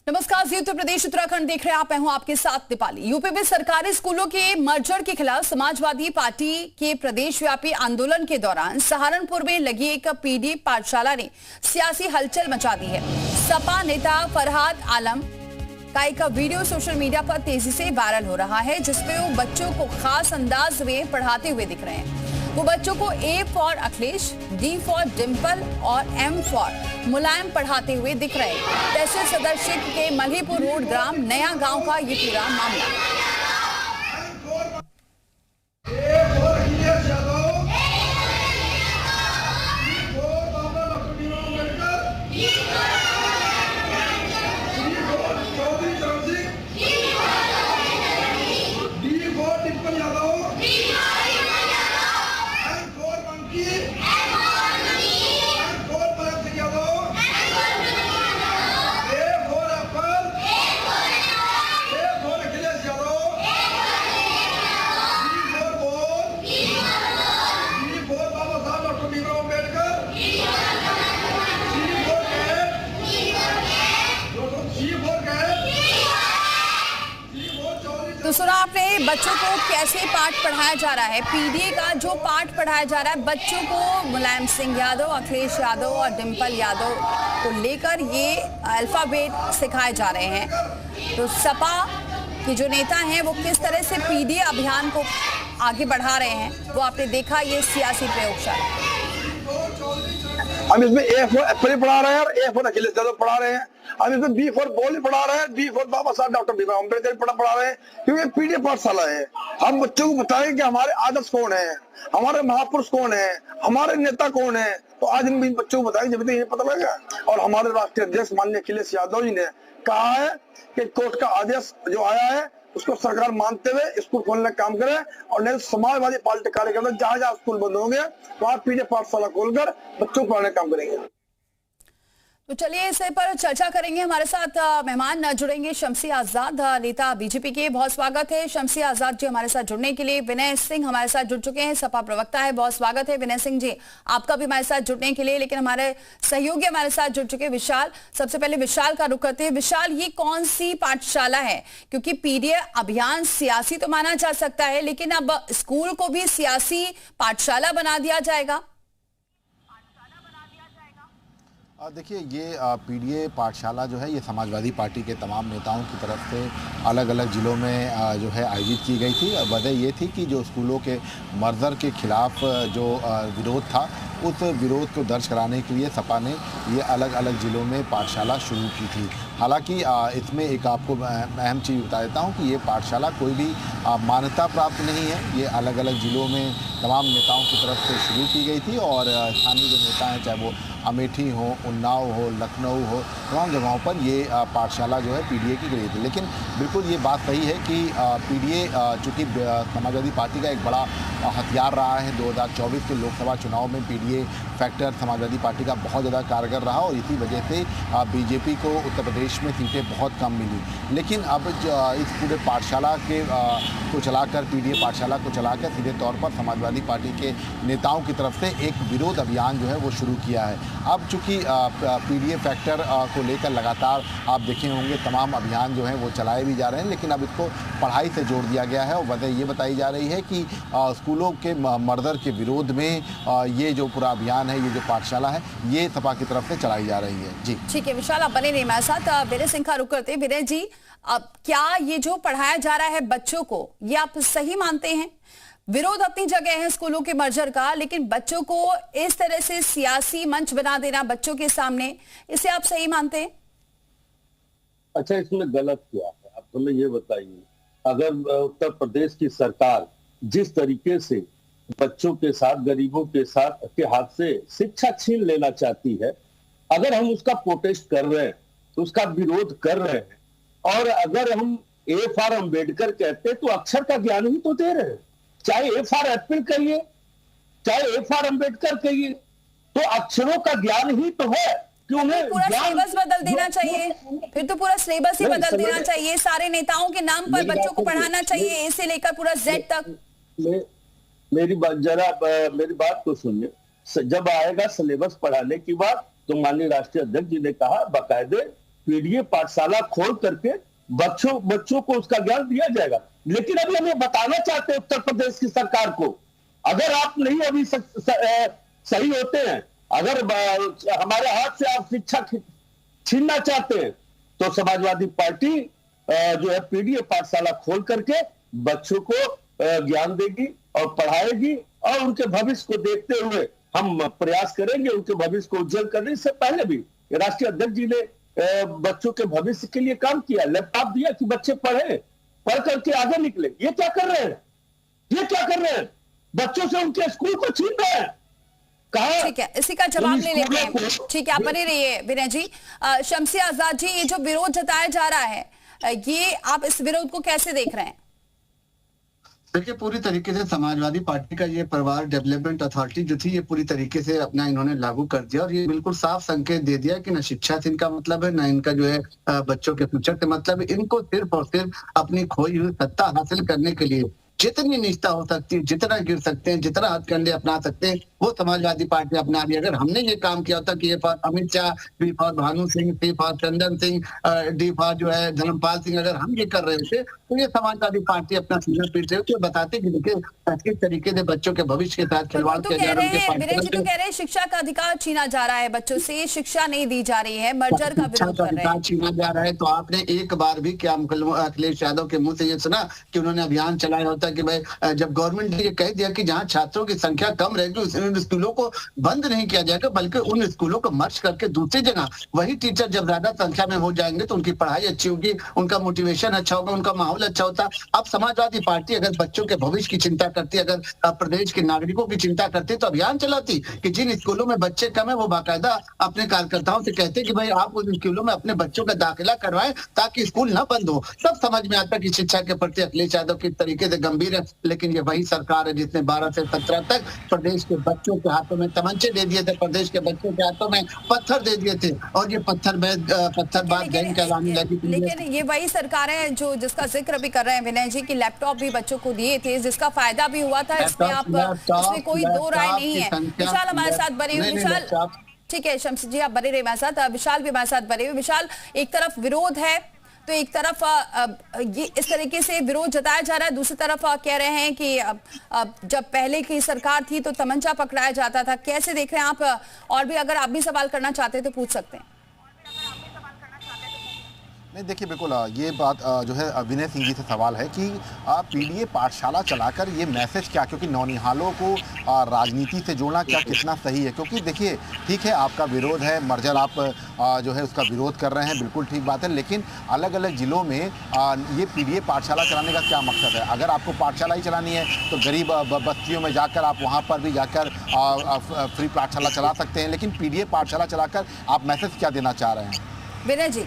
नमस्कार, जी उत्तर प्रदेश उत्तराखंड देख रहे हैं आप। मैं हूं आपके साथ दीपाली। यूपी में सरकारी स्कूलों के मर्जर के खिलाफ समाजवादी पार्टी के प्रदेश व्यापी आंदोलन के दौरान सहारनपुर में लगी एक पीडी पाठशाला ने सियासी हलचल मचा दी है। सपा नेता फरहाद आलम का एक वीडियो सोशल मीडिया पर तेजी से वायरल हो रहा है, जिसमें वो बच्चों को खास अंदाज में पढ़ाते हुए दिख रहे हैं। वो बच्चों को A for Akhilesh, D for Dimple और एम फॉर मुलायम पढ़ाते हुए दिख रहे हैं। तहसील सदर क्षेत्र के मल्हीपुर रोड ग्राम नया गांव का ये पूरा मामला। तो सुना आपने बच्चों को कैसे पाठ पढ़ाया जा रहा है। पीडीए का जो पाठ पढ़ाया जा रहा है बच्चों को, मुलायम सिंह यादव, अखिलेश यादव और डिंपल यादव को लेकर ये अल्फाबेट सिखाए जा रहे हैं। तो सपा के जो नेता हैं वो किस तरह से पीडीए अभियान को आगे बढ़ा रहे हैं वो आपने देखा, ये सियासी प्रयोगशाला। हम इसमें ए फॉर एप्पल पढ़ा रहे हैं और ए फॉर अखिलेश यादव पढ़ा रहे हैं। हम इसमें बी फॉर बॉल पढ़ा रहे हैं, बी फॉर बाबा साहब डॉक्टर भीमराव अम्बेडकर पढ़ा रहे हैं, क्योंकि पीडीए पाठशाला है। हम बच्चों को बताएं कि हमारे आदर्श कौन है, हमारे महापुरुष कौन है, हमारे नेता कौन है। तो आज हम बच्चों को बताएंगे जब तक ये पता लगेगा। और हमारे राष्ट्रीय अध्यक्ष माननीय अखिलेश यादव जी ने कहा है कि कोर्ट का आदेश जो आया है उसको सरकार मानते हुए स्कूल खोलने का काम करे, और नहीं समाजवादी पार्टी कार्यकर्ता जहाँ जहाँ स्कूल बंद होंगे वहाँ पीडीए पाठशाला खोलकर बच्चों को पढ़ाने का काम करेंगे। तो चलिए इस पर चर्चा करेंगे। हमारे साथ मेहमान जुड़ेंगे शमसी आजाद, नेता बीजेपी के। बहुत स्वागत है शमसी आजाद जी हमारे साथ जुड़ने के लिए। विनय सिंह हमारे साथ जुड़ चुके हैं, सपा प्रवक्ता है। बहुत स्वागत है विनय सिंह जी आपका भी हमारे साथ जुड़ने के लिए। लेकिन हमारे सहयोगी हमारे साथ जुड़ चुके हैं विशाल। सबसे पहले विशाल का रुख करते हैं। विशाल, ये कौन सी पाठशाला है? क्योंकि पीडीए अभियान सियासी तो माना जा सकता है, लेकिन अब स्कूल को भी सियासी पाठशाला बना दिया जाएगा। देखिए, ये पीडीए पाठशाला जो है ये समाजवादी पार्टी के तमाम नेताओं की तरफ से अलग अलग ज़िलों में जो है आयोजित की गई थी। वजह ये थी कि जो स्कूलों के मर्जर के खिलाफ जो विरोध था, उस विरोध को दर्ज कराने के लिए सपा ने ये अलग अलग ज़िलों में पाठशाला शुरू की थी। हालांकि इसमें एक आपको अहम चीज़ बता देता हूँ कि ये पाठशाला कोई भी मान्यता प्राप्त नहीं है। ये अलग अलग ज़िलों में तमाम नेताओं की तरफ से शुरू की गई थी, और स्थानीय जो नेता हैं, चाहे वो अमेठी हो, उन्नाव हो, लखनऊ हो, तमाम जगहों पर ये पाठशाला जो है पीडीए की गई थी। लेकिन बिल्कुल ये बात सही है कि पीडीए चूँकि समाजवादी पार्टी का एक बड़ा हथियार रहा है। 2024 के लोकसभा चुनाव में पीडीए फैक्टर समाजवादी पार्टी का बहुत ज़्यादा कारगर रहा, और इसी वजह से बीजेपी को उत्तर प्रदेश में सीटें बहुत कम मिली। लेकिन अब इस पूरे पाठशाला के को चलाकर, पीडीए पाठशाला को चलाकर सीधे तौर पर समाजवादी पार्टी के नेताओं की तरफ से एक विरोध अभियान जो है वो शुरू किया है। अब चूँकि पीडीए फैक्टर को लेकर लगातार आप देखे होंगे तमाम अभियान जो हैं वो चलाए भी जा रहे हैं, लेकिन अब इसको पढ़ाई से जोड़ दिया गया है। और वजह ये बताई जा रही है कि स्कूलों के मर्डर के विरोध में ये जो पूरा अभियान है, ये जो पाठशाला है, ये सपा की तरफ से चलाई जा रही है। जी ठीक है विशाल, आप बने रहिए हमारे साथ। विनय सिंह का रुख करते हैं। विनय जी, अब क्या ये जो पढ़ाया जा रहा है बच्चों को, ये आप सही मानते हैं? विरोध अपनी जगह है स्कूलों के मर्जर का, लेकिन बच्चों को इस तरह से सियासी मंच बना देना बच्चों के सामने, इसे आप सही मानते हैं? अच्छा, इसमें गलत क्या है आप हमें ये बताइए। अगर उत्तर प्रदेश की सरकार जिस तरीके से बच्चों के साथ, गरीबों के साथ के हाथ से शिक्षा छीन लेना चाहती है, अगर हम उसका प्रोटेस्ट कर रहे हैं, उसका विरोध कर रहे हैं, और अगर हम ए फॉर अम्बेडकर कहते हैं तो अक्षर का ज्ञान ही तो दे रहे हैं। चाहे ए फॉर एप्पल कहिए, चाहे ए फॉर अम्बेडकर कहिए, तो अक्षरों का ज्ञान ही तो है कि उन्हें पूरा सिलेबस बदल देना चाहिए। फिर तो पूरा सिलेबस ही बदल देना चाहिए। सारे नेताओं के नाम पर बच्चों को पढ़ाना चाहिए, ए से लेकर पूरा जेड तक। मेरी बात को सुनिए। जब आएगा सिलेबस पढ़ाने की बात, तो माननीय राष्ट्रीय अध्यक्ष जी ने कहा बाकायदे पीडीए पाठशाला खोल करके बच्चों को उसका ज्ञान दिया जाएगा। लेकिन अभी हम ये बताना चाहते हैं उत्तर प्रदेश की सरकार को, अगर आप नहीं अभी सही होते हैं, अगर हमारे हाथ से आप शिक्षा छीनना चाहते हैं, तो समाजवादी पार्टी जो है पीडीए पाठशाला खोल करके बच्चों को ज्ञान देगी और पढ़ाएगी, और उनके भविष्य को देखते हुए हम प्रयास करेंगे उनके भविष्य को उज्जवल करने। इससे पहले भी राष्ट्रीय अध्यक्ष जी ने बच्चों के भविष्य के लिए काम किया, लैपटॉप दिया कि बच्चे पढ़ करके आगे निकले। ये क्या कर रहे हैं, ये क्या कर रहे हैं? बच्चों से उनके स्कूल को छीन रहे हैं। कहा ठीक है, इसी का जवाब ले लेते हैं। ठीक है, आप बने रहिए विनय जी। शमसी आजाद जी, ये जो विरोध जताया जा रहा है, ये आप इस विरोध को कैसे देख रहे हैं? देखिए, पूरी तरीके से समाजवादी पार्टी का ये परिवार डेवलपमेंट अथॉरिटी जो थी, ये पूरी तरीके से अपना इन्होंने लागू कर दिया, और ये बिल्कुल साफ संकेत दे दिया कि न शिक्षा से इनका मतलब है, न इनका जो है बच्चों के फ्यूचर से मतलब है। इनको सिर्फ और सिर्फ अपनी खोई हुई सत्ता हासिल करने के लिए जितनी निष्ठा हो सकती है, जितना गिर सकते हैं, जितना हथकंडे अपना सकते हैं, वो समाजवादी पार्टी अपना रही है। अगर हमने ये काम किया होता कि ये for Amit Shah, B for Bhanu Singh, C for Chandan Singh, D for जो है धर्मपाल सिंह, अगर हम ये कर रहे थे तो ये समाजवादी पार्टी अपना सीना पीट रहे होते, बताते कि देखिए किस तरीके से बच्चों के भविष्य के साथ खिलवाड़ किया जा रहा है। विनय जी तो कह रहे हैं शिक्षा का अधिकार छीना जा रहा है, बच्चों से शिक्षा नहीं दी जा रही है, मर्जर का विरोध कर रहे हैं। छीना जा रहा है, तो आपने एक बार भी क्या अखिलेश यादव के मुंह से ये सुना कि उन्होंने अभियान चलाया होता कि भाई जब गवर्नमेंट ने ये कह दिया कि जहाँ छात्रों की संख्या कम रहेगी उन स्कूलों को बंद नहीं किया जाएगा, बल्कि उन स्कूलों को मर्ज करके दूसरी जगह वही टीचर जब ज्यादा संख्या में हो जाएंगे तो उनकी पढ़ाई अच्छी होगी, उनका मोटिवेशन अच्छा होगा, उनका माहौल अच्छा होता। अब समाजवादी पार्टी अगर बच्चों के भविष्य की चिंता करती, अगर प्रदेश के नागरिकों की चिंता करती, तो अभियान चलाती कि जिन स्कूलों में बच्चे कम है वो बाकायदा अपने कार्यकर्ताओं से कहते कि भाई आप उन स्कूलों में अपने बच्चों का दाखिला करवाएं ताकि स्कूल ना बंद हो। सब समझ में आता कि शिक्षा के प्रति अखिलेश यादव किस तरीके से गंभीर है, लेकिन ये वही सरकार है जिसने 12 से 17 तक प्रदेश के बच्चों के हाथों में तमंचे दे दिए थे, प्रदेश के बच्चों के हाथों में पत्थर दे दिए थे, और ये पत्थरबाज गैंग कहलाने लगी। लेकिन ये वही सरकार है जो जिसका जिक्र भी कर रहे हैं विनय जी की लैपटॉप भी बच्चों को दिए थे, जिसका फायदा भी हुआ था, इसमें कोई दो राय नहीं है। विशाल हमारे साथ बने हुए, विशाल ठीक है, शमसी जी आप बने रहे हमारे साथ, विशाल भी हमारे साथ बने हुए। विशाल, एक तरफ विरोध है तो एक तरफ ये इस तरीके से विरोध जताया जा रहा है, दूसरी तरफ कह रहे हैं कि जब पहले की सरकार थी तो तमंचा पकड़ाया जाता था। कैसे देख रहे हैं आप? और भी अगर आप भी सवाल करना चाहते हैं तो पूछ सकते हैं। नहीं, देखिए बिल्कुल ये बात जो है विनय सिंह जी से सवाल है कि पीडीए पाठशाला चलाकर ये मैसेज क्या, क्योंकि नौनिहालों को राजनीति से जोड़ना क्या कितना सही है? क्योंकि देखिए ठीक है आपका विरोध है, मर्जर आप जो है उसका विरोध कर रहे हैं, बिल्कुल ठीक बात है, लेकिन अलग अलग जिलों में ये पीडीए पाठशाला चलाने का क्या मकसद है? अगर आपको पाठशाला ही चलानी है तो गरीब बस्तियों में जाकर आप वहाँ पर भी जाकर फ्री पाठशाला चला सकते हैं, लेकिन पीडीए पाठशाला चलाकर आप मैसेज क्या देना चाह रहे हैं? विनय जी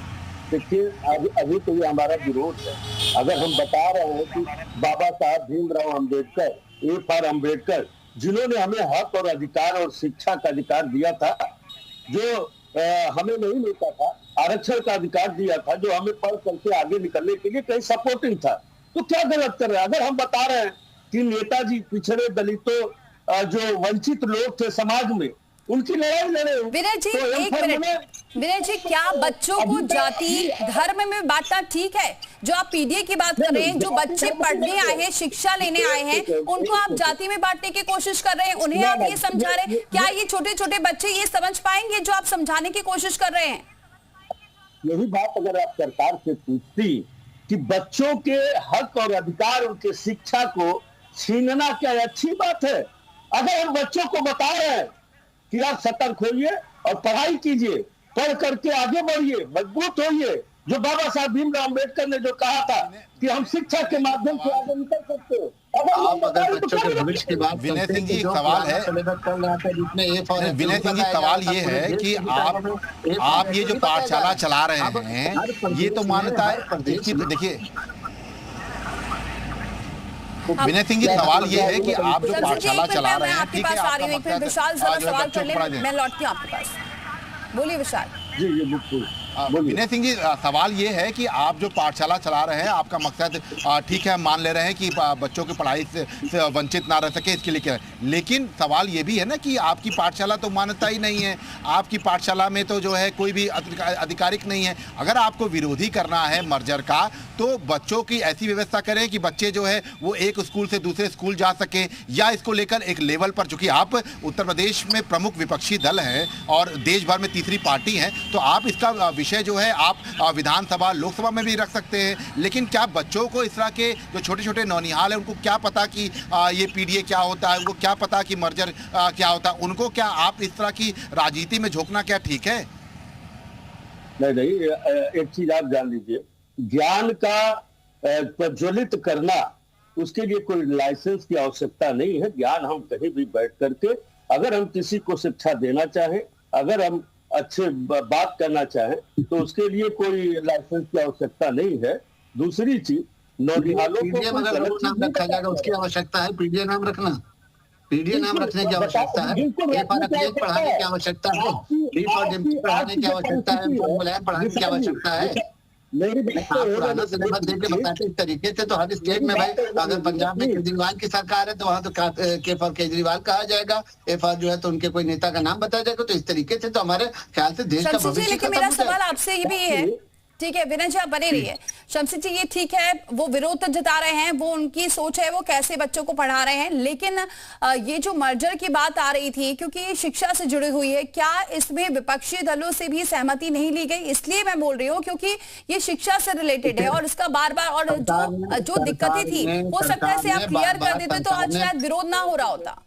देखिए, अभी तो ये हमारा विरोध है। अगर हम बता रहे हैं कि बाबा साहब भीमराव अम्बेडकर, ए फॉर अम्बेडकर, जिन्होंने हमें हक और अधिकार और शिक्षा का अधिकार दिया था, जो हमें नहीं मिलता था, आरक्षण का अधिकार दिया था, जो हमें पढ़ करके आगे निकलने के लिए कहीं सपोर्टिंग था, तो क्या गलत कर रहे हैं? अगर हम बता रहे हैं कि नेताजी पिछड़े दलितों जो वंचित लोग थे समाज में, उनकी लड़ाई लड़े। विनय जी तो एक मिनट, विनय जी क्या बच्चों को जाति धर्म में बांटना ठीक है? जो आप पीडीए की बात कर रहे हैं, जो बच्चे पढ़ने आए हैं, शिक्षा लेने आए हैं, उनको आप जाति में बांटने की कोशिश कर रहे हैं, उन्हें आप ये समझा रहे हैं, क्या ये छोटे छोटे बच्चे ये समझ पाएंगे जो आप समझाने की कोशिश कर रहे हैं? यही बात अगर आप सरकार से पूछती कि बच्चों के हक और अधिकार, उनके शिक्षा को छीनना क्या अच्छी बात है? अगर हम बच्चों को बता रहे हैं कि आप सतर्क होइए और पढ़ाई कीजिए, पढ़ करके आगे बढ़िए, मजबूत होइए, जो बाबा साहब भीमराव अम्बेडकर ने जो कहा था कि हम शिक्षा के माध्यम से आगे निकल सकते हैं। आप अगर बच्चों के भविष्य की बात विनय सिंह जी एक सवाल है, विनय सिंह जी सवाल ये है कि आप ये जो पाठशाला चला रहे हैं, ये तो मान्यता है, देखिए विनय सिंह जी सवाल ये है कि आप जो पाठशाला चला रहे हैं, आपके पास आ रही हूं, विशाल जरा सवाल कर ले, मैं लौटती हूं आपके पास। बोलिए विशाल। जी बिल्कुल। विनय सिंह जी, सवाल ये है कि आप जो पाठशाला चला रहे हैं, आपका मकसद ठीक है, मान ले रहे हैं कि बच्चों की पढ़ाई से वंचित ना रह सके, इसके लिए क्या है, लेकिन सवाल ये भी है ना कि आपकी पाठशाला तो मान्यता ही नहीं है, आपकी पाठशाला में तो जो है कोई भी आधिकारिक नहीं है। अगर आपको विरोधी करना है मर्जर का, तो बच्चों की ऐसी व्यवस्था करें कि बच्चे जो है वो एक स्कूल से दूसरे स्कूल जा सके, या इसको लेकर एक लेवल पर, चूंकि आप उत्तर प्रदेश में प्रमुख विपक्षी दल हैं और देश भर में तीसरी पार्टी है, तो आप इसका विषय जो है आप विधानसभा लोकसभा में भी रख सकते हैं। लेकिन क्या बच्चों को, इस तरह के जो छोटे छोटे नौनिहाल है, उनको क्या पता कि ये पीडीए क्या होता है, उनको क्या पता कि मर्जर क्या होता है, उनको क्या आप इस तरह की राजनीति में झोंकना क्या ठीक है? नहीं, एक चीज आप जान लीजिए, ज्ञान का प्रज्वलित करना, उसके लिए कोई लाइसेंस की आवश्यकता नहीं है। ज्ञान हम कहीं भी बैठ करके, अगर हम किसी को शिक्षा देना चाहें, अगर हम अच्छे बात करना चाहें, तो उसके लिए कोई लाइसेंस की आवश्यकता नहीं है। दूसरी चीज, नौनिहालों को अगर नाम रखा जाएगा उसकी आवश्यकता है, पीडीए नाम रखना, पीडीए नाम रखने की आवश्यकता है, पढ़ाने की आवश्यकता है, पढ़ाने की आवश्यकता है, पढ़ाने की आवश्यकता है। पुराना सिलेबस देके बताते इस तरीके से तो हर स्टेट में भाई, अगर पंजाब में केजरीवाल की सरकार है तो वहां तो के फॉर केजरीवाल कहा जाएगा, ए फॉर जो है तो उनके कोई नेता का नाम बताया जाएगा। तो इस तरीके से तो हमारे ख्याल से देश का भविष्य। लेकिन मेरा सवाल आपसे ये भी है, ठीक है विनय जी आप बने रहिए, शमसी जी ये ठीक है वो विरोध जता रहे हैं, वो उनकी सोच है, वो कैसे बच्चों को पढ़ा रहे हैं, लेकिन ये जो मर्जर की बात आ रही थी, क्योंकि ये शिक्षा से जुड़ी हुई है, क्या इसमें विपक्षी दलों से भी सहमति नहीं ली गई? इसलिए मैं बोल रही हूँ क्योंकि ये शिक्षा से रिलेटेड है और इसका बार बार, और जो दिक्कतें थी हो सकता है आप क्लियर कर देते तो आज शायद विरोध ना हो रहा होता।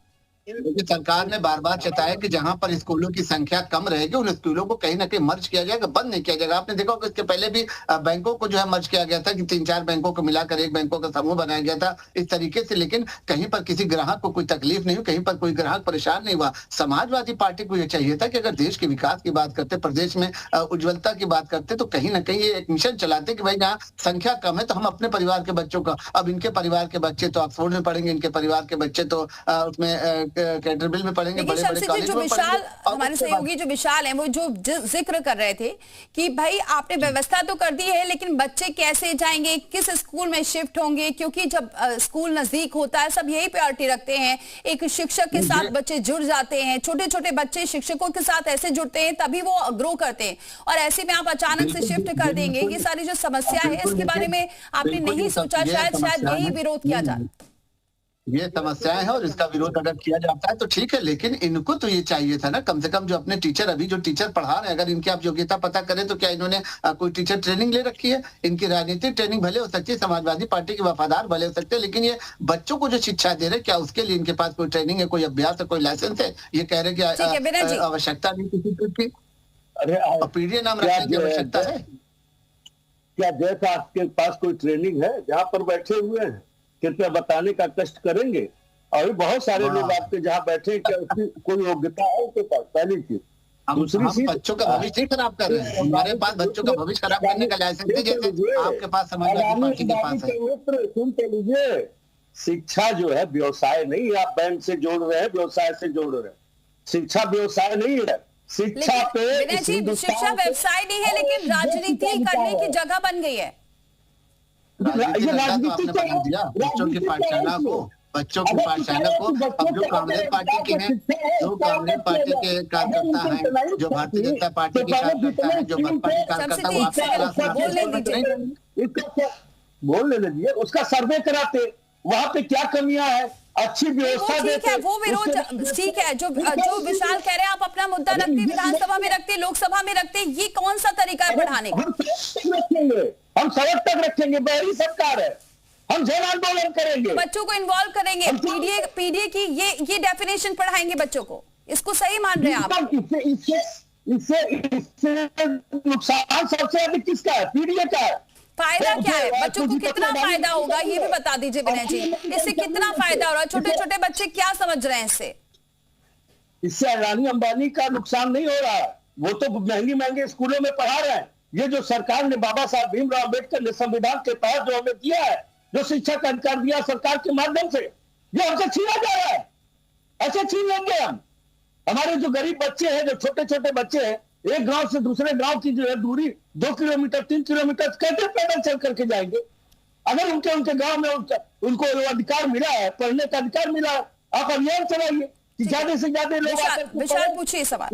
सरकार ने बार बार चेताया कि जहां पर स्कूलों की संख्या कम रहेगी उन स्कूलों को कहीं ना कहीं मर्ज किया जाएगा, बंद नहीं किया जाएगा। आपने देखा कि इसके पहले भी बैंकों को जो है मर्ज किया गया था कि 3-4 बैंकों को मिलाकर एक बैंकों का समूह बनाया गया था इस तरीके से, लेकिन कहीं पर किसी ग्राहक को कोई तकलीफ नहीं हुई, कहीं पर कोई ग्राहक परेशान नहीं हुआ। समाजवादी पार्टी को यह चाहिए था कि अगर देश के विकास की बात करते, प्रदेश में उज्ज्वलता की बात करते, तो कहीं ना कहीं ये एक मिशन चलाते कि भाई जहाँ संख्या कम है तो हम अपने परिवार के बच्चों का, अब इनके परिवार के बच्चे तो ऑक्सफोर्ड में पढ़ेंगे, इनके परिवार के बच्चे तो उसमें कैटरबिल में पढ़ेंगे, बड़े बड़े कॉलेज जो विशाल हमारे सहयोगी जो विशाल हैं वो जो जिक्र कर रहे थे कि भाई आपने व्यवस्था तो कर दी है, लेकिन बच्चे कैसे जाएंगे, किस स्कूल में शिफ्ट होंगे, क्योंकि जब स्कूल नजदीक होता है सब यही प्रायोरिटी रखते हैं, एक शिक्षक के साथ बच्चे जुड़ जाते हैं, छोटे छोटे बच्चे शिक्षकों के साथ ऐसे जुड़ते हैं तभी वो ग्रो करते हैं, और ऐसे में आप अचानक से शिफ्ट कर देंगे, ये सारी जो समस्या है इसके बारे में आपने नहीं सोचा, शायद यही विरोध किया जाए। ये समस्याएं हैं और इसका विरोध अगर किया जाता है तो ठीक है, लेकिन इनको तो ये चाहिए था ना कम से कम जो अपने टीचर, अभी जो टीचर पढ़ा रहे हैं, अगर इनकी आप योग्यता पता करें तो क्या इन्होंने कोई टीचर ट्रेनिंग ले रखी है? इनकी राजनीतिक ट्रेनिंग भले हो सकती है, समाजवादी पार्टी के वफादार भले हो सकते हैं, लेकिन ये बच्चों को जो शिक्षा दे रहे क्या उसके लिए इनके पास कोई ट्रेनिंग है, कोई अभ्यास है, कोई लाइसेंस है? ये कह रहे कि आवश्यकता नहीं किसी चीज की, पीडीए नाम रखने की आवश्यकता है क्या? जैसा आपके पास कोई ट्रेनिंग है जहाँ पर बैठे हुए हैं, कृपया बताने का कष्ट करेंगे। और बहुत सारे लोग आपके जहाँ बैठे, क्या उसकी कोई योग्यता है उनके पास? पहली चीज। दूसरी चीज, बच्चों का भविष्य खराब कर रहे हैं, हमारे पास बच्चों का भविष्य खराब करने का लाइसेंस है जैसे आपके पास, समाजवादी पार्टी के पास है। सुन के लीजिए, शिक्षा जो है व्यवसाय नहीं है, आप बैंक से जोड़ रहे हैं, व्यवसाय से जोड़ रहे हैं। शिक्षा व्यवसाय नहीं है, शिक्षा पे शिक्षा व्यवसाय नहीं है, लेकिन राजनीति करने की जगह बन गई है। राजनीति तो आपने बना दिया बच्चों की पाठशाला को, बच्चों की पाठशाला को। अब जो कांग्रेस पार्टी के हैं, जो कांग्रेस पार्टी के कार्यकर्ता हैं, जो भारतीय जनता पार्टी के कार्यकर्ता हैं, जो बसपा के कार्यकर्ता, बोल लेने दीजिए, उसका सर्वे कराते वहां पे क्या कमियां है, अच्छी व्यवस्था देते। वो विरोध ठीक है, जो विशाल कह रहे हैं आप अपना मुद्दा रखते, विधानसभा में रखते, लोकसभा में रखते, ये कौन सा तरीका है बढ़ाने का? हम सड़क तक रखेंगे, बहरी सरकार है, हम जन आंदोलन करेंगे, बच्चों को इन्वॉल्व करेंगे, पीडीए की ये डेफिनेशन पढ़ाएंगे बच्चों को, इसको सही मान रहे हैं आप? इससे नुकसान सबसे अधिक किसका है? पीडीए का है। फायदा क्या है? बच्चों को कितना फायदा होगा ये भी बता दीजिए विनय जी, इससे कितना फायदा हो रहा है? छोटे छोटे बच्चे क्या समझ रहे हैं इससे? इससे अडानी अंबानी का नुकसान नहीं हो रहा है, वो तो महंगी महंगे स्कूलों में पढ़ा रहे हैं। ये जो सरकार ने, बाबा साहब भीमराव अम्बेडकर ने संविधान के तहत जो हमें दिया है, जो शिक्षा का अधिकार दिया सरकार के माध्यम से, ये हमसे छीना जा रहा है। ऐसे छीन लेंगे हम? हमारे जो गरीब बच्चे हैं, जो छोटे छोटे बच्चे हैं, एक गांव से दूसरे गांव की जो है दूरी 2 किलोमीटर 3 किलोमीटर कैसे पैदल चल करके जाएंगे? अगर उनके उनके गांव में उनको अधिकार मिला है, पढ़ने का अधिकार मिला है, आप अभियान चलाइए कि ज्यादा से ज्यादा लोग विशाल पूछिए सवाल।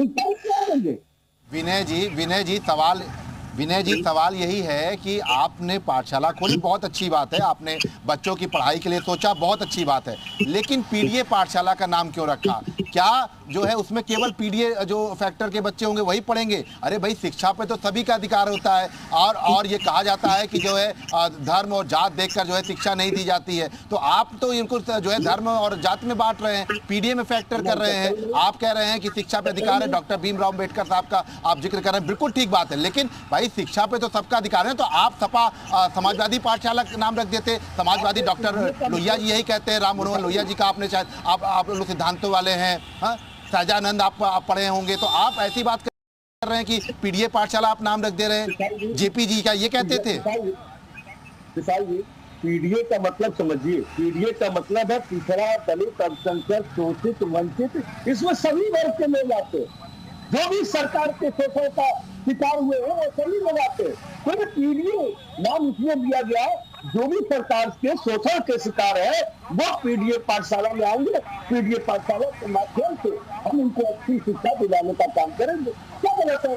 विनय जी सवाल यही है कि आपने पाठशाला खोली, बहुत अच्छी बात है, आपने बच्चों की पढ़ाई के लिए सोचा, बहुत अच्छी बात है, लेकिन पीडीए पाठशाला का नाम क्यों रखा? क्या जो है उसमें केवल पीडीए जो फैक्टर के बच्चे होंगे वही पढ़ेंगे? अरे भाई, शिक्षा पे तो सभी का अधिकार होता है। और ये कहा जाता है कि जो है धर्म और जात देखकर जो है शिक्षा नहीं दी जाती है, तो आप तो इनको जो है धर्म और जात में बांट रहे हैं, पीडीए में फैक्टर कर रहे हैं। आप कह रहे हैं कि शिक्षा पे अधिकार है, डॉक्टर भीमराव अम्बेडकर साहब का आप जिक्र कर रहे हैं, बिल्कुल ठीक बात है, लेकिन भाई शिक्षा पे तो सबका अधिकार है। तो आप सपा समाजवादी पाठशाला का नाम रख देते। समाजवादी डॉक्टर लोहिया जी यही कहते हैं, राम मनोहर लोहिया जी का आपने शायद आप लोग सिद्धांतों वाले हैं, सहजानंद आप पढ़े होंगे, तो आप ऐसी बात कर रहे हैं कि पीडीए पाठशाला आप नाम रख दे रहे हैं। जेपी जी क्या ये कहते थे? पीडीए का मतलब समझिए, पीडीए का मतलब है पिछड़ा, दलित, अल्पसंख्यक, शोषित, वंचित, इसमें सभी वर्ग के लोग आते हैं। जो भी सरकार के शोषण का शिकार हुए हैं वो सभी लोग आते हैं। तो पीडीए नाम इसलिए दिया गया, जो भी सरकार के शोषण के शिकार है वो पीडीए पाठशाला में आएंगे। पीडीए पाठशाला के माध्यम से हम उनको अच्छी शिक्षा दिलाने का काम करेंगे। क्या गलत है?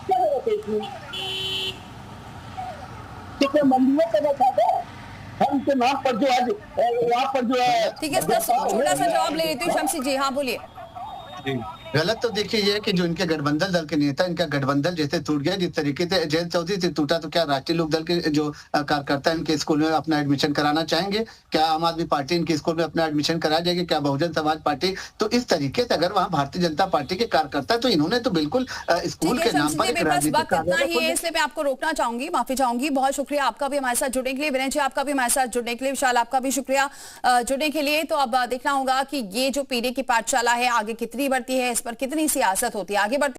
क्या गलत है इसमें? तो क्या मंदिरों का बैठा है हम के नाम पर जो आज वहाँ पर जो है? ठीक है, इसका छोटा सा जवाब ले लेती हूँ। शमसी जी हाँ बोलिए। गलत तो देखिए ये कि जो इनके गठबंधन दल के नेता, इनका गठबंधन जैसे टूट गया, जिस तरीके से जयंत चौधरी से टूटा, तो क्या राष्ट्रीय लोक दल के जो कार्यकर्ता इनके स्कूल में अपना एडमिशन कराना चाहेंगे? क्या आम आदमी पार्टी इनके स्कूल में अपना एडमिशन करा जाएगी? क्या बहुजन समाज पार्टी? तो इस तरीके से अगर वहाँ भारतीय जनता पार्टी के कार्यकर्ता, तो इन्होंने तो बिल्कुल स्कूल के नाम पर इसलिए मैं आपको रोकना चाहूंगी, माफी चाहूंगी। बहुत शुक्रिया आपका भी हमारे साथ जुड़ने के लिए, विनय जी आपका भी हमारे साथ जुड़ने के लिए, विशाल आपका भी शुक्रिया जुड़ने के लिए। तो अब देखना होगा कि ये जो पीडीए की पाठशाला है आगे कितनी बढ़ती है, इस पर कितनी सियासत होती है, आगे बढ़ती